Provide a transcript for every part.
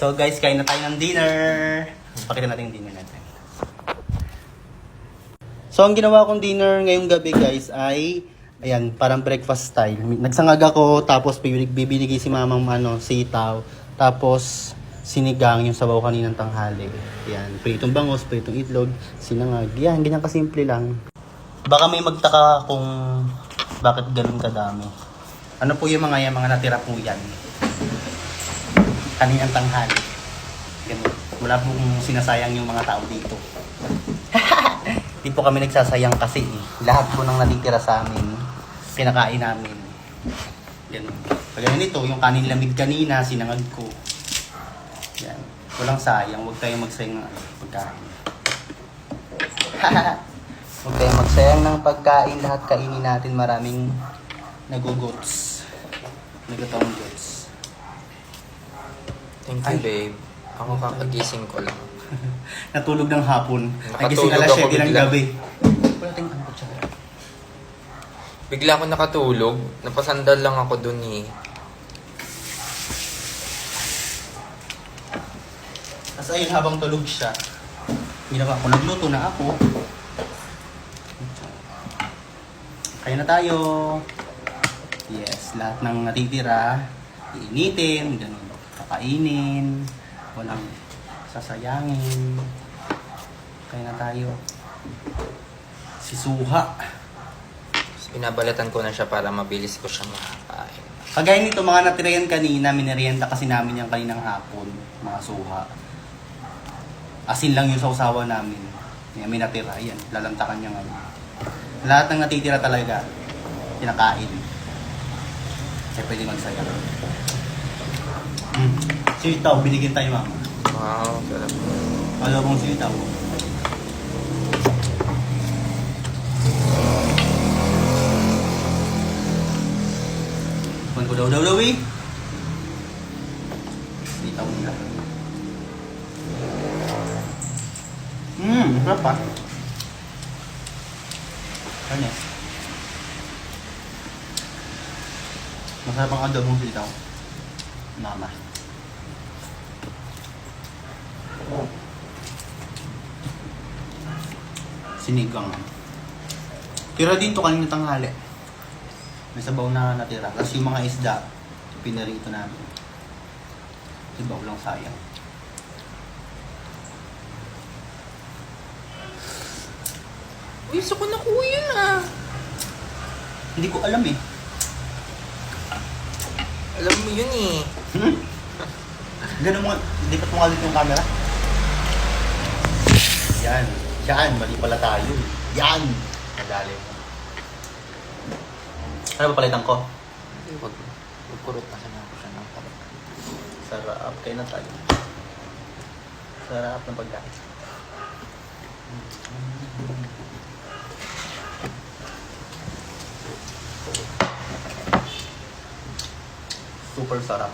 So guys, kain na tayo ng dinner. Pakita natin yung dinner natin. So ang ginawa kong dinner ngayong gabi guys ay ayan, parang breakfast style. Nagsangag ako, tapos bibinigay si mamang sitaw. Tapos sinigang yung sabaw kaninang tanghali. Yan, pritong bangos, pritong itlog, sinangag. Yan, ganyan kasimple lang. Baka may magtaka kung bakit ganun kadami. Ano po yung mga natira po yan? Kaninang tanghali. Ganun. Wala pong sinasayang yung mga tao dito. Di po kami nagsasayang kasi lahat po nang natitira sa amin, pinakain namin. Ganun. Kagaya nito, yung kanin lamig kanina, sinangag ko. Yan. Walang sayang, huwag tayong magsayang ng pagkain. Huwag tayong magsayang ng pagkain, lahat kainin natin, maraming naguguts. Nagutong goods. Thank you, babe. Ako kakagising ko lang. Natulog ng hapon. Nagising Nakatulog alas ako 7 ng bigla. gabi. Wala tayong ang kutsara. Bigla ako nakatulog. Napasandal lang ako dun eh. Tapos ayun, habang tulog siya, ginawa ko, nagluto na ako. Kaya na tayo. Yes, lahat ng natitira, iinitin, ganun, kakainin, walang sasayangin. Kaya na tayo. Si Suha. Binabalatan ko na siya para mabilis ko siya makakain. Kagaya nito, mga natira yan kanina, minerienda kasi namin yung kaninang hapon, mga Suha. Asin lang yung sausawa namin. May natira, yan, lalantakan niya nga. Lahat ng natitira talaga, kinakain. Kaya pwede magsaya. Sitaw, binigyan tayo mama. Wow, sarap. Alam mong sitaw. Kuhan ko daw eh. Sitaw nila. Sarap pa. Ano yan? Masarap ang adobong sitaw. Mama. Sinigang. Tira din to kanina tanghali. May sabaw na natira. Tapos yung mga isda, pinarito namin. Sabaw lang sayang. Uy, so ko na kuya na. Hindi ko alam eh. Alam mo yun eh. Ganun mo, lipat mo nga dito yung camera. Yan. Yan, mali pala tayo. Yan. Madali mo. Ano ba palitan ko? Huwag. Magkurot na sana ako siya ng tabat. Sarap. Kayo na tayo. Sarap ng pagkain. Super sarap.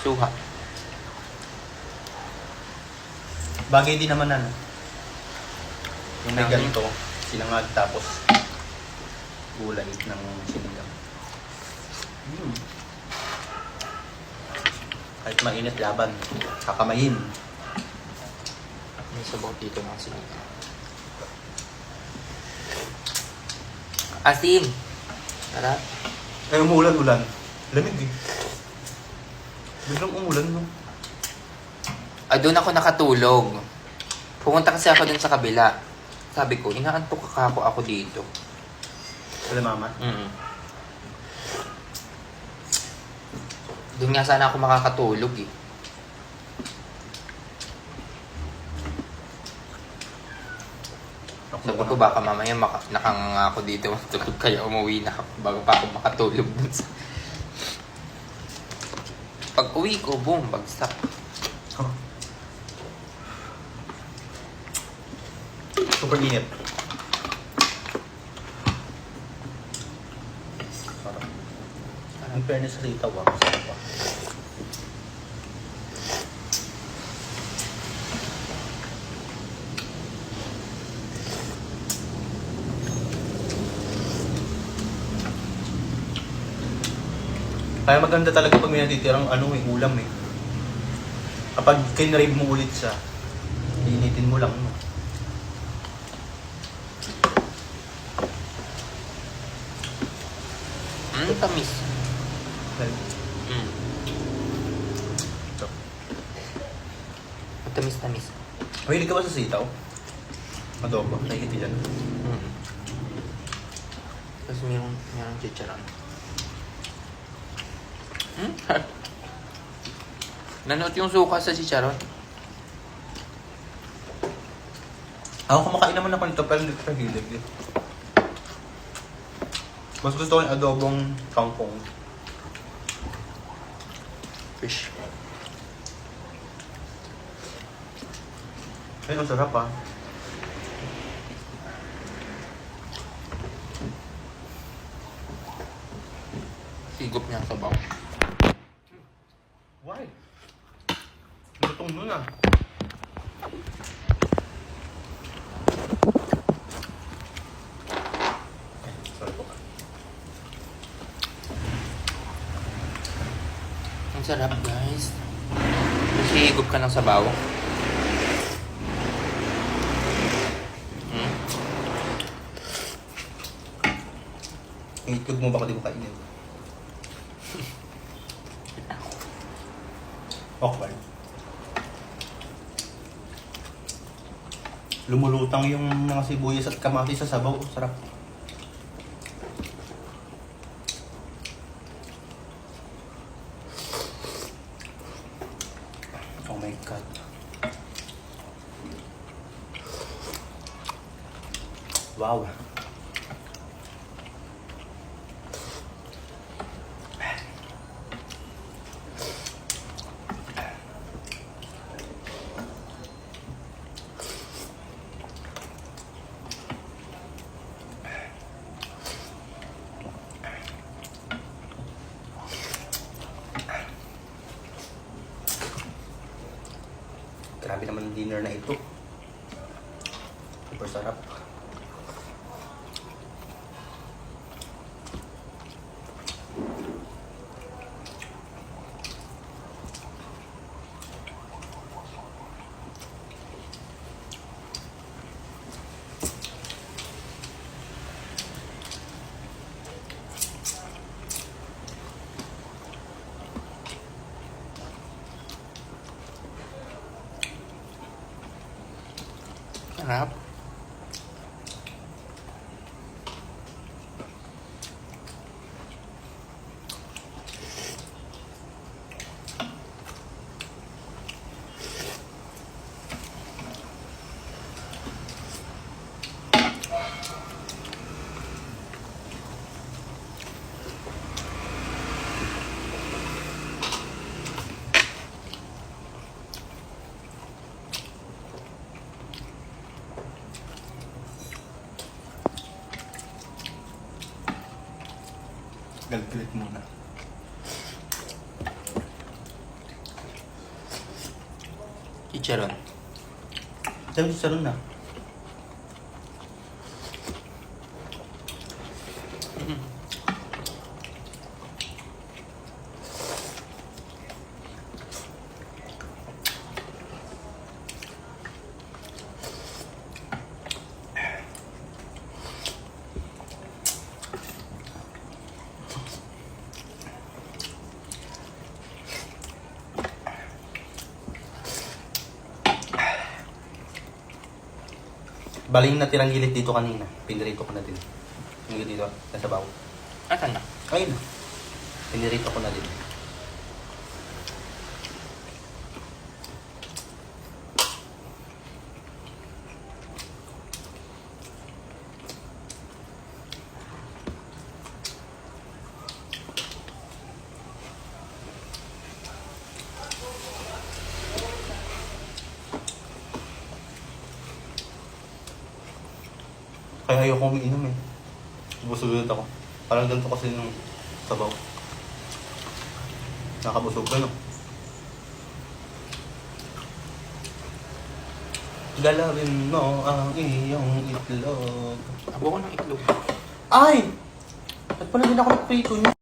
Suha. Bagay din naman yung may Dami. ganito, sinangag tapos gulay ng sinigang. Kahit mainit laban, kakamayin. May sabaw dito ng sinigang. Asim! Tara. Ay, umulan. Lamig eh. Biglang umulan no. Doon ako nakatulog. Pumunta kasi ako dun sa kabila. Sabi ko, inaantok ako dito. Wala mama. Doon nga sana ako makakatulog eh. Sabi ko baka mamaya nakanganga ako dito matulog kaya umuwi na ako bago pa ako makatulog dun sa... Pag uwi ko, boom, bagsak. Super init. Sarap. Ang fairness rito, sarap pa. Kaya maganda talaga pag may natitirang ulam eh. Kapag kinrave mo ulit siya, initin mo lang. No? Tamis. Okay. Ito. Tamis-tamis. Mahilig ka ba sa sitaw? Adobo, nakikita dyan. Tapos mayroong chicharon. Nanood yung suka sa chicharon. Ako kumakain naman ako nito pero hindi ko siya hilig eh. Mas gusto ko yung adobong kangkong. Fish. Ayun, ang sarap ah. Higop niya sa sabaw. Why? Lutong nun ah. Sorry po. Ang sarap, guys. Kasi higop ka ng sabaw. Yung itlog mo baka di mo kainin. Awkward. Lumulutang yung mga sibuyas at kamatis sa sabaw. Sarap. Oh my God. Wow. Grabe naman ang dinner na ito. Super sarap. Sarap. Galpilit muna. Chicharon. Sabi sa na. Bali yung natirang gilid dito kanina. Pinirito ko na din. Yung dito, nasa bawo. Asan na? Ayun. Pinirito ko na din. Kaya ayoko umiinom eh. Busog ulit ako. Parang ganito kasi yung sabaw. Nakabusog ka, no? Galawin mo ang iyong itlog. Abo ko ng itlog. Ay! Ba't pala din ako nagprito niya?